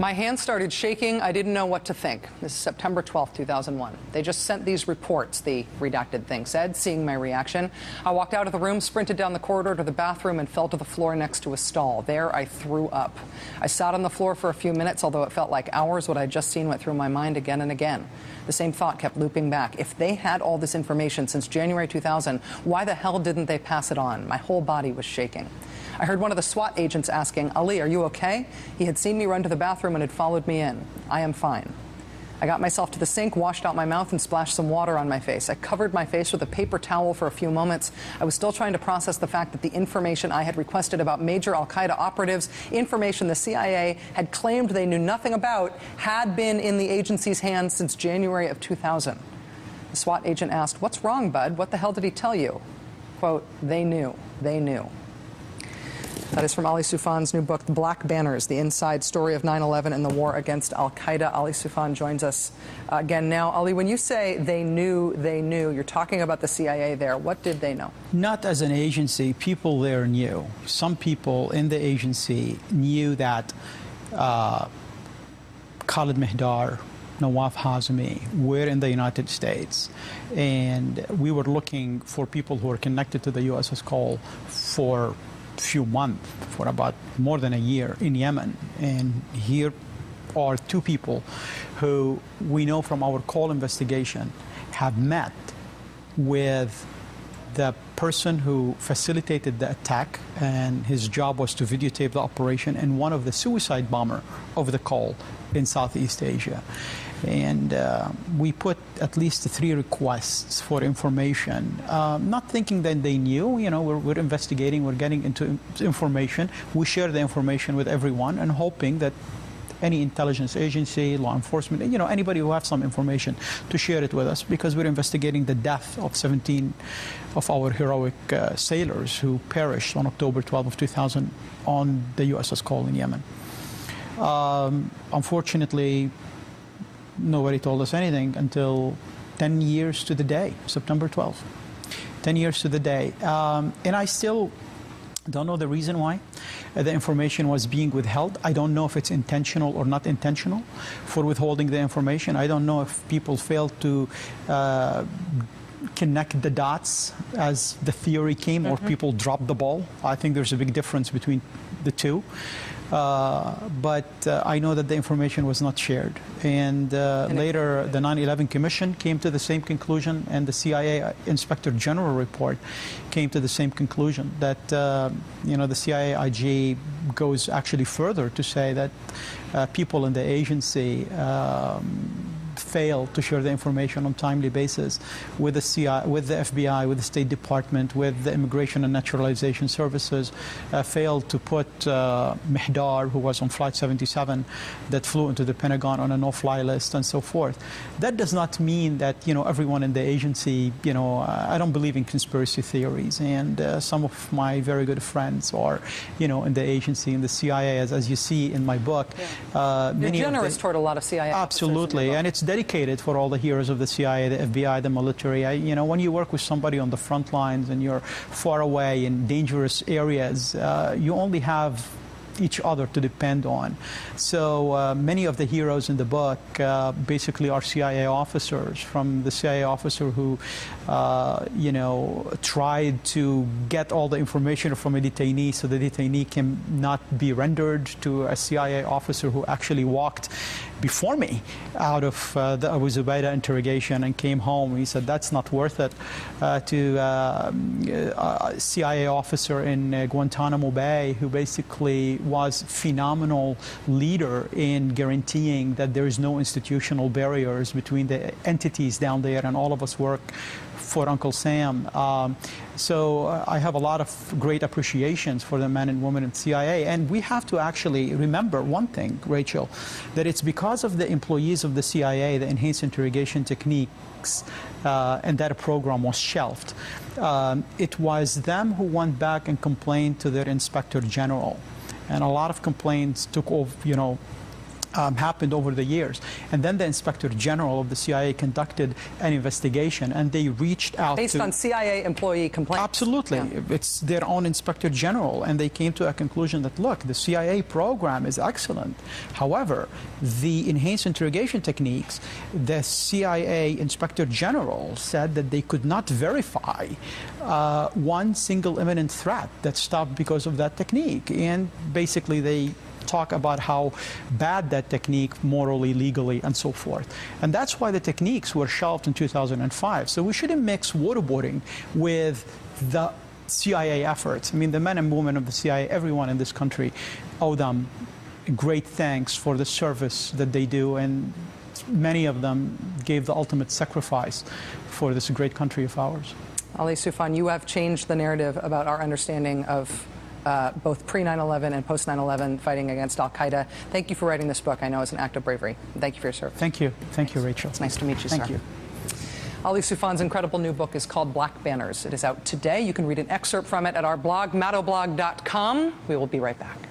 My hands started shaking. I didn't know what to think. This is September 12th, 2001. They just sent these reports, the redacted thing said, seeing my reaction. I walked out of the room, sprinted down the corridor to the bathroom, and fell to the floor next to a stall. There, I threw up. I sat on the floor for a few minutes, although it felt like hours. What I'd just seen went through my mind again and again. The same thought kept looping back. If they had all this information since January 2000, why the hell didn't they pass it on? My whole body was shaking. I heard one of the SWAT agents asking, "Ali, are you okay?" He had seen me run to the bathroom and had followed me in. I am fine. I got myself to the sink, washed out my mouth, and splashed some water on my face. I covered my face with a paper towel for a few moments. I was still trying to process the fact that the information I had requested about major al-Qaeda operatives, information the CIA had claimed they knew nothing about, had been in the agency's hands since January of 2000. The SWAT agent asked, "What's wrong, bud? What the hell did he tell you?" Quote, "They knew. They knew." That is from Ali Soufan's new book, Black Banners, The Inside Story of 9/11 and the War Against al-Qaeda. Ali Soufan joins us again now. Ali, when you say they knew, you're talking about the CIA there. What did they know? Not as an agency. People there knew. Some people in the agency knew that Khalid Mihdhar, Nawaf Hazmi were in the United States, and we were looking for people who were connected to the USS Cole for few months, for about more than a year in Yemen. And here are two people who we know from our Cole investigation have met with the person who facilitated the attack, and his job was to videotape the operation, and one of the suicide bomber of the Cole in Southeast Asia. And we put at least 3 requests for information, not thinking that they knew. You know, we're investigating, we're getting into information. We share the information with everyone and hoping that any intelligence agency, law enforcement, you know, anybody who has some information to share it with us, because we're investigating the death of 17 of our heroic sailors who perished on October 12 of 2000 on the USS Cole in Yemen. Unfortunately, nobody told us anything until 10 years to the day, September 12th. 10 years to the day. And I still don't know the reason why the information was being withheld. I don't know if it's intentional or not intentional for withholding the information. I don't know if people failed to connect the dots as the theory came, or people dropped the ball. I think there's a big difference between the two. But I know that the information was not shared. And later, the 9/11 Commission came to the same conclusion, and the CIA Inspector General report came to the same conclusion, that you know, the CIA IG goes actually further to say that people in the agency failed to share the information on a timely basis with the CIA, with the FBI, with the State Department, with the Immigration and Naturalization Services, failed to put Mihdhar, who was on Flight 77, that flew into the Pentagon, on a no-fly list, and so forth. That does not mean that, you know, everyone in the agency, you know, I don't believe in conspiracy theories, and some of my very good friends are, you know, in the agency, in the CIA, as you see in my book. Yeah. You're generous toward a lot of CIA officers. Absolutely, and it's dedicated for all the heroes of the CIA, the FBI, the military. You know, when you work with somebody on the front lines and you're far away in dangerous areas, you only have each other to depend on. So many of the heroes in the book basically are CIA officers, from the CIA officer who, you know, tried to get all the information from a detainee so the detainee can not be rendered, to a CIA officer who actually walked before me out of the Abu Zubaydah interrogation and came home. He said, that's not worth it. To a CIA officer in Guantanamo Bay, who basically was phenomenal leader in guaranteeing that there is no institutional barriers between the entities down there, and all of us work for Uncle Sam. So I have a lot of great appreciations for the men and women in CIA. And we have to actually remember one thing, Rachel, that it's because of the employees of the CIA, the enhanced interrogation techniques, and that program was shelved. It was them who went back and complained to their Inspector General. And a lot of complaints took over, you know, happened over the years. And then the Inspector General of the CIA conducted an investigation, and they reached out based on CIA employee complaints. Absolutely. Yeah. It's their own Inspector General, and they came to a conclusion that, look, the CIA program is excellent. However, the enhanced interrogation techniques, the CIA Inspector General said that they could not verify one single imminent threat that stopped because of that technique. And basically they talk about how bad that technique morally, legally, and so forth. And that's why the techniques were shelved in 2005. So we shouldn't mix waterboarding with the CIA efforts. I mean, the men and women of the CIA, everyone in this country, owe them great thanks for the service that they do, and many of them gave the ultimate sacrifice for this great country of ours. Ali Soufan, you have changed the narrative about our understanding of both pre-9/11 and post-9/11 fighting against al-Qaeda. Thank you for writing this book. I know it's an act of bravery. Thank you for your service. Thank you. Thank you, Rachel. It's nice to meet you, sir. Thank you. Ali Soufan's incredible new book is called Black Banners. It is out today. You can read an excerpt from it at our blog, maddowblog.com. We will be right back.